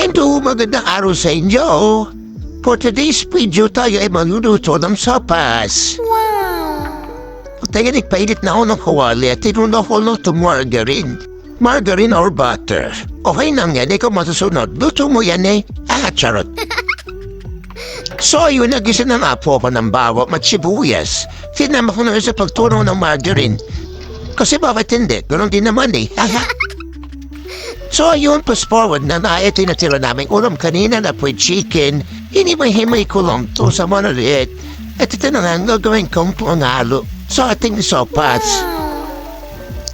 Hello, magandang araw sa inyo. For today's video tayo ay magluluto ng sopas. Tayo nagpainit na ako ng kawali at tinuna ko ng margarine. Margarine or butter. Okay nang yan, ikaw masusunod. Luto mo yan eh. Charot. So ayun, nagisa na nga po ako ng bawang at sibuyas. Sinama ko na sa pagtunaw ng margarine. Kasi bakit hindi? Ganon din naman eh. So ayun, fast forward na ito yung natira namin ulam kanina na po chicken. Hinimay-himay ko lang to sa manaliit. At ito na nga ang gagawin kong pangalo sa ating sopas.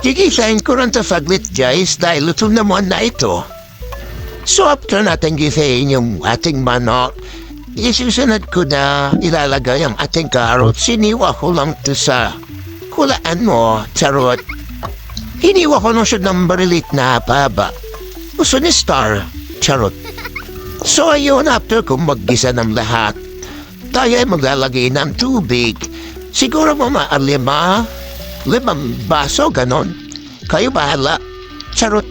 Gigisahin ko rin ito saglit guys dahil luto naman na ito. So after natin gisahin yung ating manok, isusunod ko na ilalagay ang ating carrot. Siniwa ko lang ito sa kulaan mo, charot. Hiniwa ko nung siya ng barilit na haba. Gusto ni Star, charot. So ayun, after kong maggisa ng lahat, tayo ay maglalagay ng tubig. Siguro mga limang baso, ganon. Kayo bahala, charot.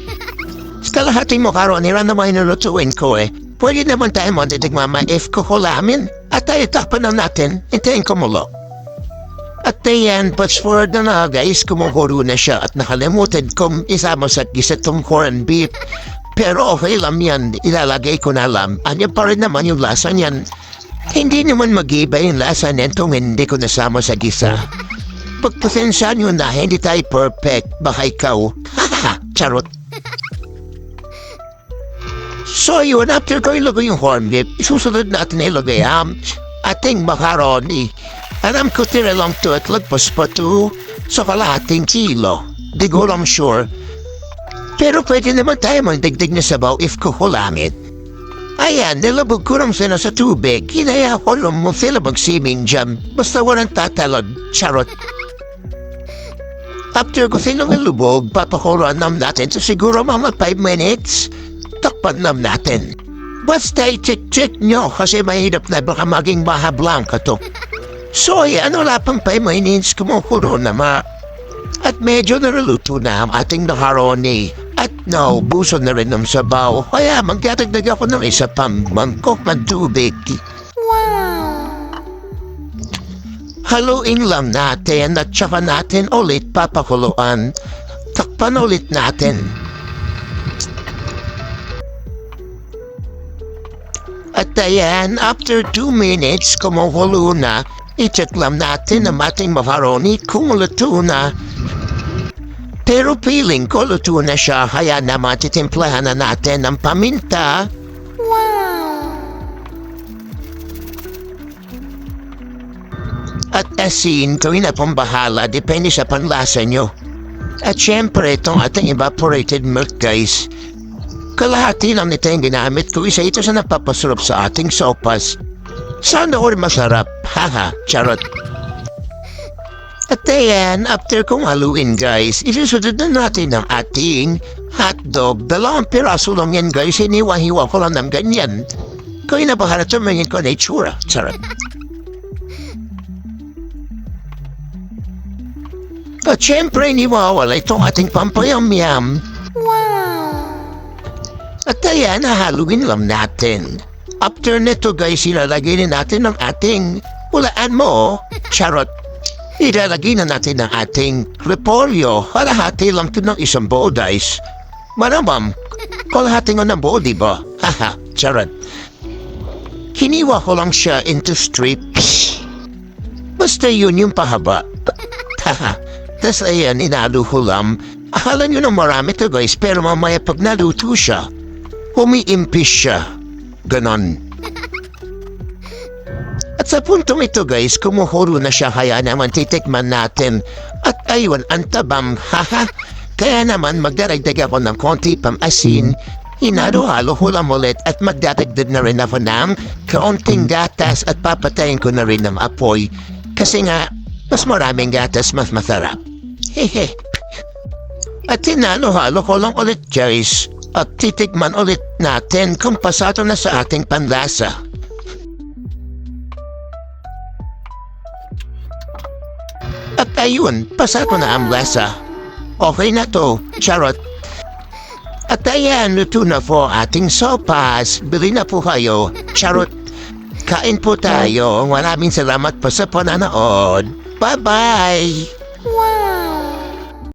Sa kalahating mo karon, nila naman nilutuin ko eh. Pwede naman tayo matitigmama if kukulamin. At tayo tapan na natin, hintayin ko mulo. At ayan, fast forward na nga guys, kumuhuro na siya at nakalimutan kong isama sa gisatong corned beef. Pero okay lang yan, ilalagay ko na lang. Anya pa rin naman yung lasa niyan. Hindi naman mag-iba yung lasa nitong hindi ko nasama sa gisa. Pagpasensya nyo na, hindi tayo perfect. Baka ikaw. Haha, charot. So yun, after ko ilagay yung corned beef, isusunod natin ilagay ang ating macaroni. Alam ko tira lang to at lagpas pa to sa kalahating kilo. Di ko lang sure. Pero pwede naman tayo magdagdag na sabaw if kukulamit. Ayan, nilabog ko lang sila sa tubig. Hinaya ko lang mo sila magsiming dyan. Basta walang tatalod, charot. After ko silang nilubog, papakuloan natin so siguro mga 5 minutes. Takpan natin. Basta i-check nyo kasi mahirap na baka maging baha blanca to. So yan, wala pang 5 minutes kumukulo na At medyo naraluto na ang ating macaroni. At naubuso na rin ng sabaw. Kaya magdadagdag ako ng isa pang mangkok ng tubig. Haluin lang natin at saka natin ulit papakuluan. Takpan ulit natin. At ayan, after 2 minutes kumukulo na. I-check lang natin ang ating macaroni kung luto na. Pero feeling ko luto na siya, kaya naman titimplahan na natin ng paminta. At asin, gawin na pong bahala, depende sa panlasa nyo. At syempre, itong ating evaporated milk guys. Kalahati lang nito yung ginamit ko, isa ito sa napapasarap sa ating sopas. Sana all masarap. Haha, charot. At ayan, after kong haluin guys, isusunod na natin ang ating hotdog. 2 piraso lang yan guys, hiniwa-hiwa ko lang ng ganyan. Kaya na bahala tumingin ko na itsura. Charot. At syempre, iniwawala itong ating pampayam-yam. At ayan, hahaluin lang natin. After nito guys, ilalagay na natin ang ating hulaan mo, charot. Ilalagay na natin ang ating repolyo. Kalahati lang ito ng isang buo guys. Maramam, kalahati nga ng buo diba? Haha, charot. Hiniwa ko lang siya into strips. Basta yun yung pahaba. Haha, tas ayan, inalo ko lang. Akala nyo na marami to guys, pero mamaya pag naluto siya, umiimpis siya. Ganon. At sa puntong ito guys, kumuhuro na siya kaya naman titikman natin. At ayun, ang tabam, haha. Kaya naman magdaragdag ako ng konti pang asin. Hinalo-halo ko lang ulit at magdadagdag na rin ako ng kaunting gatas at papatayin ko na rin ng apoy. Kasi nga, mas maraming gatas, mas masarap. Hehe. At hinalo-halo ko lang ulit guys. At titikman ulit natin kung pasado na sa ating panlasa. At ayun, pasado na ang lasa. Okay na to, charot. At ayan, luto na po ating sopas. Bili na po kayo. Charot. Kain po tayo. Maraming salamat po sa pananood. Bye-bye!